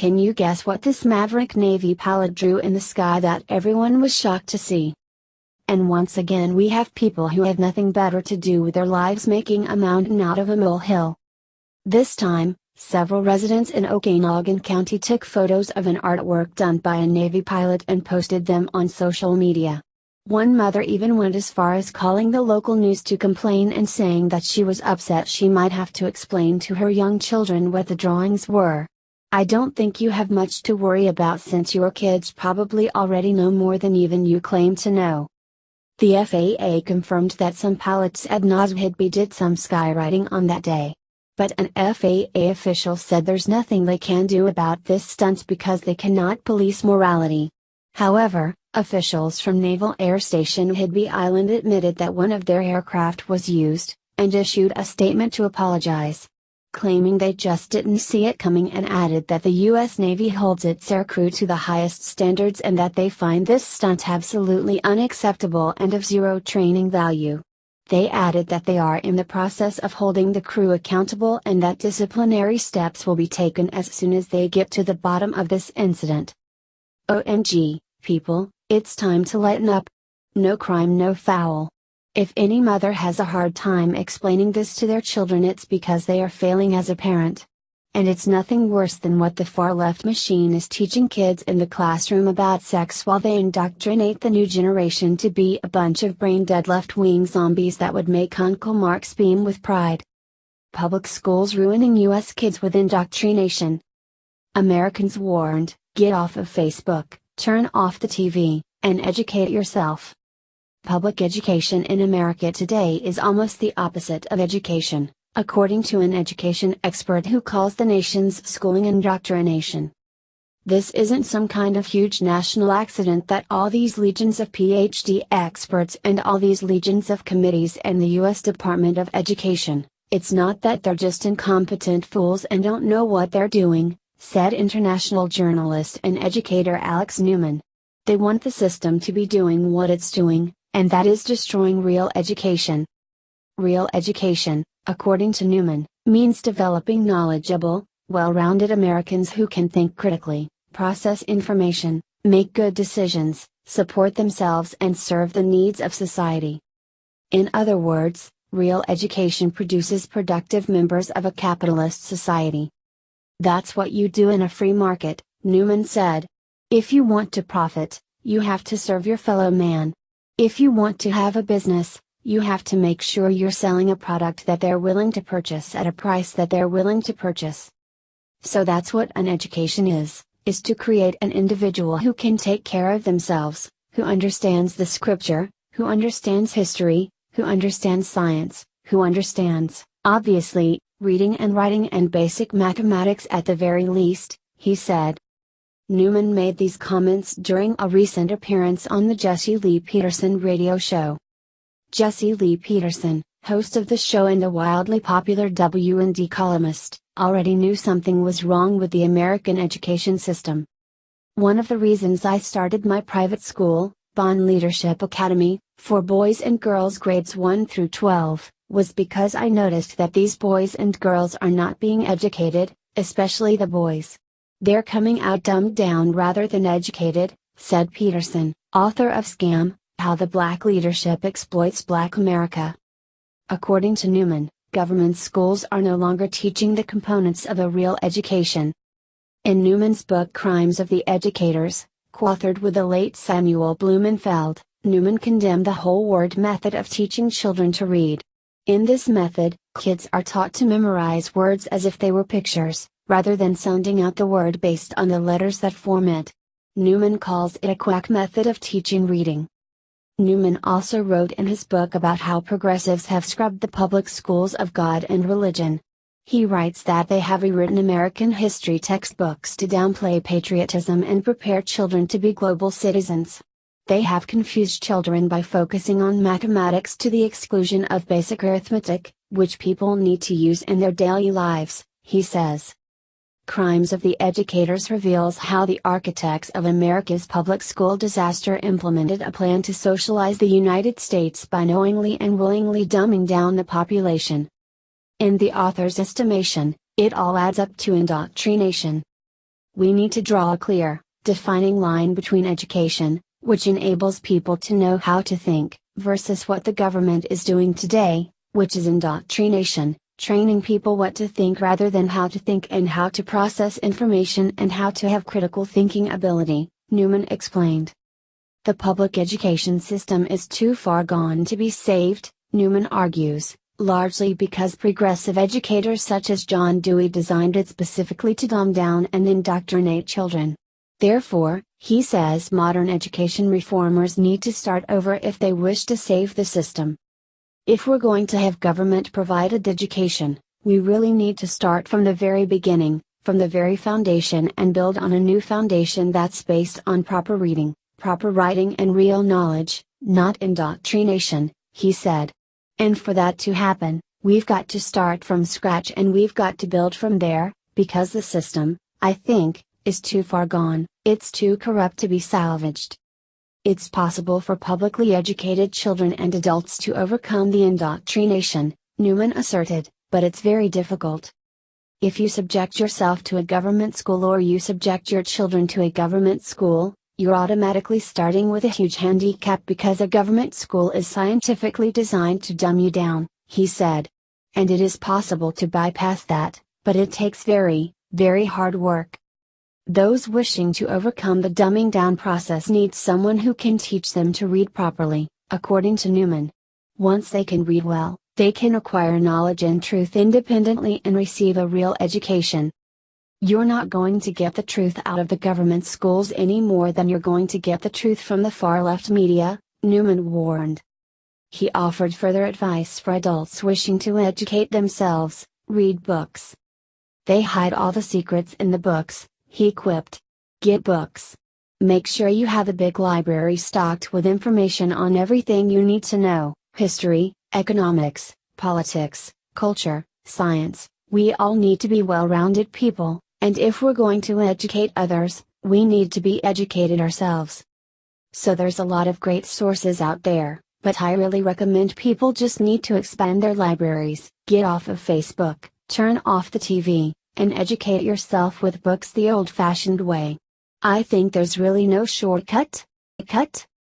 Can you guess what this Maverick Navy pilot drew in the sky that everyone was shocked to see? And once again we have people who have nothing better to do with their lives making a mountain out of a molehill. This time, several residents in Okanogan County took photos of an artwork done by a Navy pilot and posted them on social media. One mother even went as far as calling the local news to complain and saying that she was upset she might have to explain to her young children what the drawings were. I don't think you have much to worry about since your kids probably already know more than even you claim to know. The FAA confirmed that some pilots at Noswhidby did some skywriting on that day. But an FAA official said there's nothing they can do about this stunt because they cannot police morality. However, officials from Naval Air Station Whidbey Island admitted that one of their aircraft was used, and issued a statement to apologize, claiming they just didn't see it coming, and added that the U.S. Navy holds its aircrew to the highest standards and that they find this stunt absolutely unacceptable and of zero training value. They added that they are in the process of holding the crew accountable and that disciplinary steps will be taken as soon as they get to the bottom of this incident. OMG, people, it's time to lighten up. No crime, no foul. If any mother has a hard time explaining this to their children, it's because they are failing as a parent. And it's nothing worse than what the far left machine is teaching kids in the classroom about sex while they indoctrinate the new generation to be a bunch of brain-dead left-wing zombies that would make Uncle Mark's beam with pride. Public schools ruining U.S. kids with indoctrination. Americans warned, get off of Facebook, turn off the TV, and educate yourself. Public education in America today is almost the opposite of education, according to an education expert who calls the nation's schooling indoctrination. This isn't some kind of huge national accident that all these legions of PhD experts and all these legions of committees and the U.S. Department of Education, it's not that they're just incompetent fools and don't know what they're doing, said international journalist and educator Alex Newman. They want the system to be doing what it's doing, and that is destroying real education. Real education, according to Newman, means developing knowledgeable, well-rounded Americans who can think critically, process information, make good decisions, support themselves and serve the needs of society. In other words, real education produces productive members of a capitalist society. That's what you do in a free market, Newman said. If you want to profit, you have to serve your fellow man. If you want to have a business, you have to make sure you're selling a product that they're willing to purchase at a price that they're willing to purchase. So that's what an education is to create an individual who can take care of themselves, who understands the scripture, who understands history, who understands science, who understands, obviously, reading and writing and basic mathematics at the very least, he said. Newman made these comments during a recent appearance on the Jesse Lee Peterson radio show. Jesse Lee Peterson, host of the show and a wildly popular W&D columnist, already knew something was wrong with the American education system. One of the reasons I started my private school, Bond Leadership Academy, for boys and girls grades 1 through 12, was because I noticed that these boys and girls are not being educated, especially the boys. They're coming out dumbed down rather than educated, said Peterson, author of Scam: How the Black Leadership Exploits Black America. According to Newman, government schools are no longer teaching the components of a real education. In Newman's book Crimes of the Educators, co-authored with the late Samuel Blumenfeld, Newman condemned the whole word method of teaching children to read. In this method, kids are taught to memorize words as if they were pictures, rather than sounding out the word based on the letters that form it. Newman calls it a quack method of teaching reading. Newman also wrote in his book about how progressives have scrubbed the public schools of God and religion. He writes that they have rewritten American history textbooks to downplay patriotism and prepare children to be global citizens. They have confused children by focusing on mathematics to the exclusion of basic arithmetic, which people need to use in their daily lives, he says. Crimes of the Educators reveals how the architects of America's public school disaster implemented a plan to socialize the United States by knowingly and willingly dumbing down the population. In the author's estimation, it all adds up to indoctrination. we need to draw a clear, defining line between education, which enables people to know how to think, versus what the government is doing today, which is indoctrination, training people what to think rather than how to think and how to process information and how to have critical thinking ability, Newman explained. The public education system is too far gone to be saved, Newman argues, largely because progressive educators such as John Dewey designed it specifically to dumb down and indoctrinate children. Therefore, he says modern education reformers need to start over if they wish to save the system. If we're going to have government-provided education, we really need to start from the very beginning, from the very foundation and build on a new foundation that's based on proper reading, proper writing and real knowledge, not indoctrination, he said. And for that to happen, we've got to start from scratch and we've got to build from there, because the system, I think, is too far gone, it's too corrupt to be salvaged. It's possible for publicly educated children and adults to overcome the indoctrination, Newman asserted, but it's very difficult. If you subject yourself to a government school or you subject your children to a government school, you're automatically starting with a huge handicap because a government school is scientifically designed to dumb you down, he said. And it is possible to bypass that, but it takes very, very hard work. Those wishing to overcome the dumbing down process need someone who can teach them to read properly, according to Newman. Once they can read well, they can acquire knowledge and truth independently and receive a real education. You're not going to get the truth out of the government schools any more than you're going to get the truth from the far-left media, Newman warned. He offered further advice for adults wishing to educate themselves: read books. They hide all the secrets in the books, he quipped. Get books. Make sure you have a big library stocked with information on everything you need to know: history, economics, politics, culture, science. We all need to be well-rounded people, and if we're going to educate others, we need to be educated ourselves. So there's a lot of great sources out there, but I really recommend people just need to expand their libraries, get off of Facebook, turn off the TV, and educate yourself with books the old-fashioned way. I think there's really no shortcut.